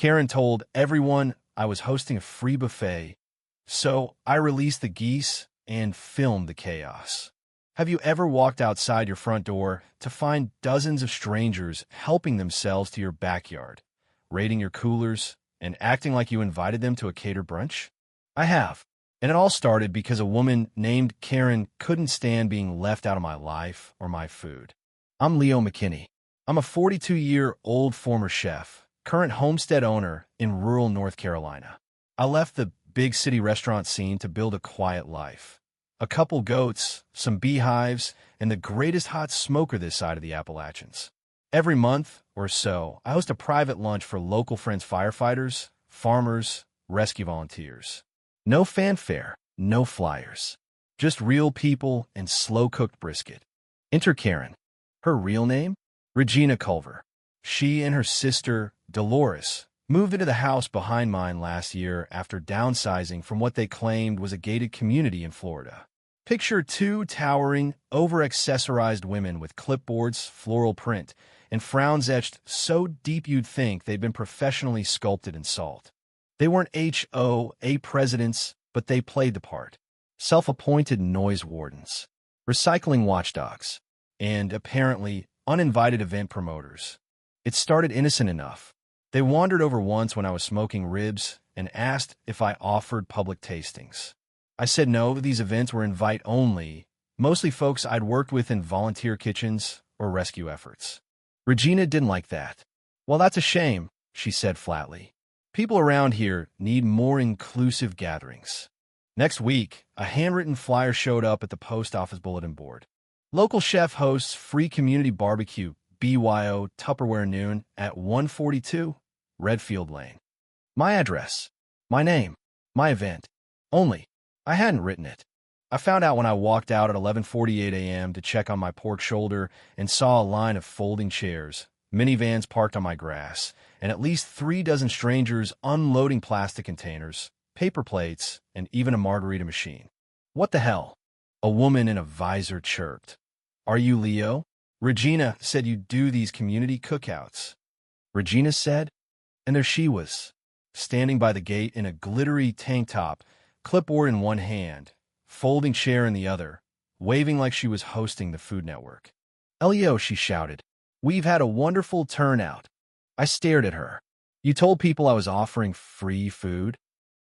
Karen told everyone I was hosting a free buffet, so I released the geese and filmed the chaos. Have you ever walked outside your front door to find dozens of strangers helping themselves to your backyard, raiding your coolers, and acting like you invited them to a catered brunch? I have. And it all started because a woman named Karen couldn't stand being left out of my life or my food. I'm Leo McKinney. I'm a 42-year-old former chef, current homestead owner in rural North Carolina. I left the big city restaurant scene to build a quiet life. A couple goats, some beehives, and the greatest hot smoker this side of the Appalachians. Every month or so, I host a private lunch for local friends firefighters, farmers, rescue volunteers. No fanfare, no flyers. Just real people and slow-cooked brisket. Enter Karen. Her real name? Regina Culver. She and her sister, Dolores, moved into the house behind mine last year after downsizing from what they claimed was a gated community in Florida. Picture two towering, over-accessorized women with clipboards, floral print, and frowns etched so deep you'd think they'd been professionally sculpted in salt. They weren't HOA presidents, but they played the part. Self-appointed noise wardens, recycling watchdogs, and, apparently, uninvited event promoters. It started innocent enough. They wandered over once when I was smoking ribs and asked if I offered public tastings. I said no, these events were invite-only, mostly folks I'd worked with in volunteer kitchens or rescue efforts. Regina didn't like that. "Well, that's a shame," she said flatly. "People around here need more inclusive gatherings." Next week, a handwritten flyer showed up at the post office bulletin board. Local chef hosts free community barbecue, BYO Tupperware noon at 142 Redfield Lane. My address, my name, my event. Only, I hadn't written it. I found out when I walked out at 11:48 a.m. to check on my pork shoulder and saw a line of folding chairs, minivans parked on my grass, and at least 3 dozen strangers unloading plastic containers, paper plates, and even a margarita machine. "What the hell?" A woman in a visor chirped. "Are you Leo? Regina said you do these community cookouts." Regina said, and there she was, standing by the gate in a glittery tank top, clipboard in one hand, folding chair in the other, waving like she was hosting the Food Network. "Leo," she shouted, "we've had a wonderful turnout." I stared at her. "You told people I was offering free food?"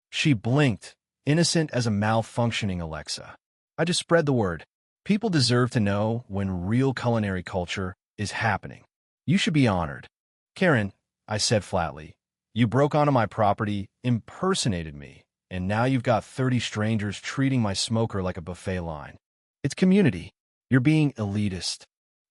She blinked, innocent as a malfunctioning Alexa. "I just spread the word. People deserve to know when real culinary culture is happening. You should be honored." "Karen," I said flatly, "you broke onto my property, impersonated me, and now you've got 30 strangers treating my smoker like a buffet line. It's community. You're being elitist."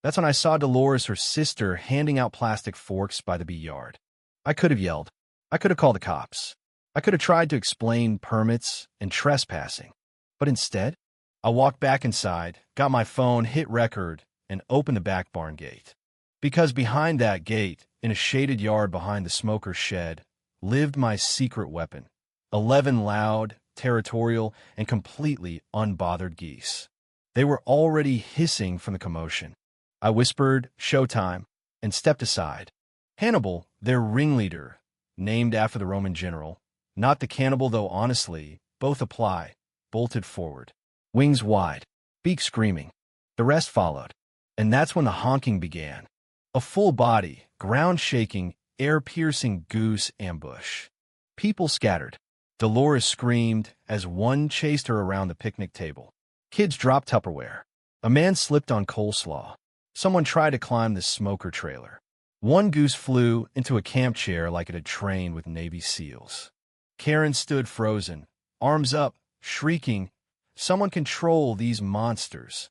That's when I saw Dolores, her sister, handing out plastic forks by the bee yard. I could have yelled. I could have called the cops. I could have tried to explain permits and trespassing. But instead, I walked back inside, got my phone, hit record, and opened the back barn gate. Because behind that gate, in a shaded yard behind the smoker's shed, lived my secret weapon. 11 loud, territorial, and completely unbothered geese. They were already hissing from the commotion. I whispered, "Showtime," and stepped aside. Hannibal, their ringleader, named after the Roman general, not the cannibal though honestly, both apply, bolted forward. Wings wide, beak screaming. The rest followed. And that's when the honking began. A full body, ground-shaking, air-piercing goose ambush. People scattered. Dolores screamed as one chased her around the picnic table. Kids dropped Tupperware. A man slipped on coleslaw. Someone tried to climb the smoker trailer. One goose flew into a camp chair like it had trained with Navy SEALs. Karen stood frozen, arms up, shrieking, "Someone control these monsters."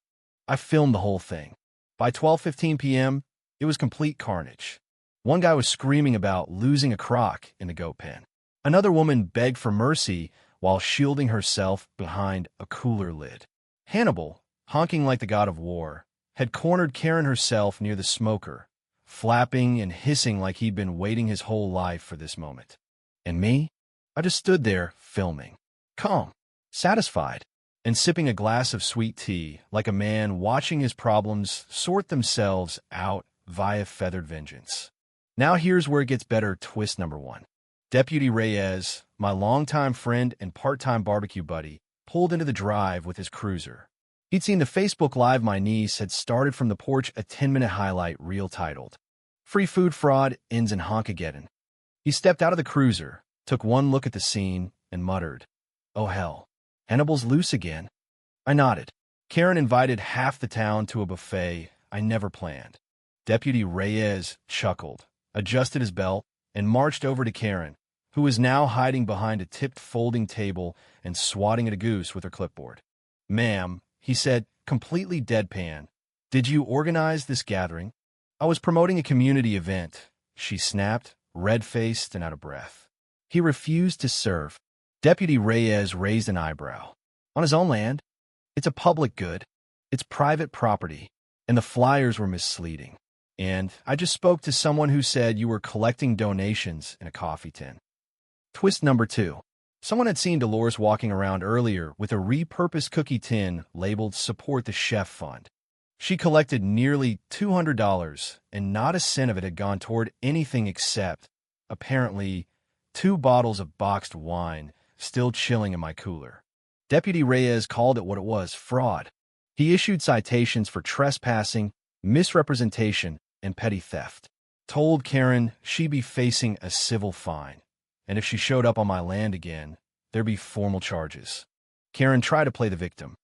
I filmed the whole thing. By 12:15 p.m., it was complete carnage. One guy was screaming about losing a crock in the goat pen. Another woman begged for mercy while shielding herself behind a cooler lid. Hannibal, honking like the god of war, had cornered Karen herself near the smoker, flapping and hissing like he'd been waiting his whole life for this moment. And me? I just stood there, filming, calm, satisfied, and sipping a glass of sweet tea like a man watching his problems sort themselves out via feathered vengeance. Now here's where it gets better, twist number 1. Deputy Reyes, my longtime friend and part-time barbecue buddy, pulled into the drive with his cruiser. He'd seen the Facebook Live my niece had started from the porch, a 10-minute highlight reel titled, "Free Food Fraud Ends in Honkageddon." He stepped out of the cruiser, took one look at the scene, and muttered, "Oh hell, Hannibal's loose again." I nodded. Karen invited half the town to a buffet I never planned. Deputy Reyes chuckled, adjusted his belt, and marched over to Karen, who was now hiding behind a tipped folding table and swatting at a goose with her clipboard. "Ma'am," he said, completely deadpan, "did you organize this gathering?" "I was promoting a community event," she snapped, red-faced and out of breath. He refused to serve. Deputy Reyes raised an eyebrow. "On his own land? It's a public good. It's private property." And the flyers were misleading. "And I just spoke to someone who said you were collecting donations in a coffee tin." Twist number 2. Someone had seen Dolores walking around earlier with a repurposed cookie tin labeled "Support the Chef Fund." She collected nearly $200, and not a cent of it had gone toward anything except, apparently, 2 bottles of boxed wine still chilling in my cooler. Deputy Reyes called it what it was: fraud. He issued citations for trespassing, misrepresentation, and petty theft. Told Karen she'd be facing a civil fine, and if she showed up on my land again, there'd be formal charges. Karen tried to play the victim.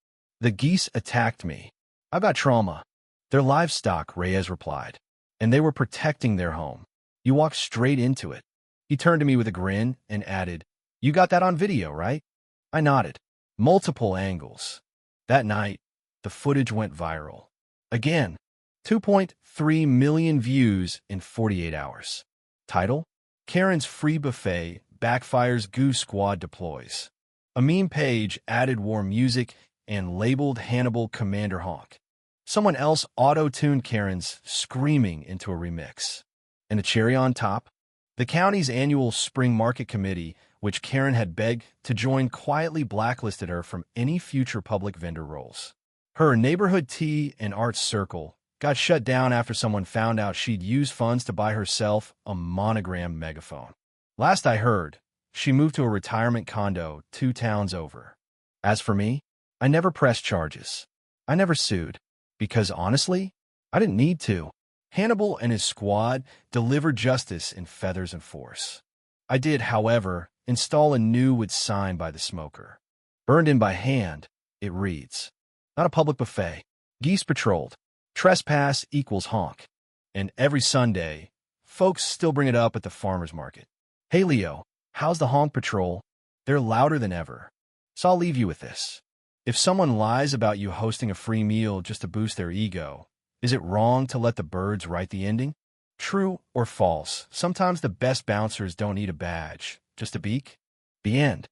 "The geese attacked me. I've got trauma." "They're livestock," Reyes replied, "and they were protecting their home. You walked straight into it." He turned to me with a grin and added, "You got that on video, right?" I nodded. "Multiple angles." That night, the footage went viral. Again, 2.3 million views in 48 hours. Title: Karen's Free Buffet Backfires, Goose Squad Deploys. A meme page added warm music and labeled Hannibal Commander Honk. Someone else auto-tuned Karen's screaming into a remix. And a cherry on top, the county's annual spring market committee, which Karen had begged to join, quietly blacklisted her from any future public vendor roles. Her neighborhood tea and arts circle got shut down after someone found out she'd used funds to buy herself a monogrammed megaphone. Last I heard, she moved to a retirement condo 2 towns over. As for me, I never pressed charges. I never sued. Because honestly, I didn't need to. Hannibal and his squad delivered justice in feathers and force. I did, however, install a new wood sign by the smoker. Burned in by hand, it reads, "Not a public buffet. Geese patrolled. Trespass equals honk." And every Sunday, folks still bring it up at the farmer's market. "Hey Leo, how's the honk patrol?" They're louder than ever. So I'll leave you with this. If someone lies about you hosting a free meal just to boost their ego, is it wrong to let the birds write the ending? True or false, sometimes the best bouncers don't need a badge, just a beak. The end.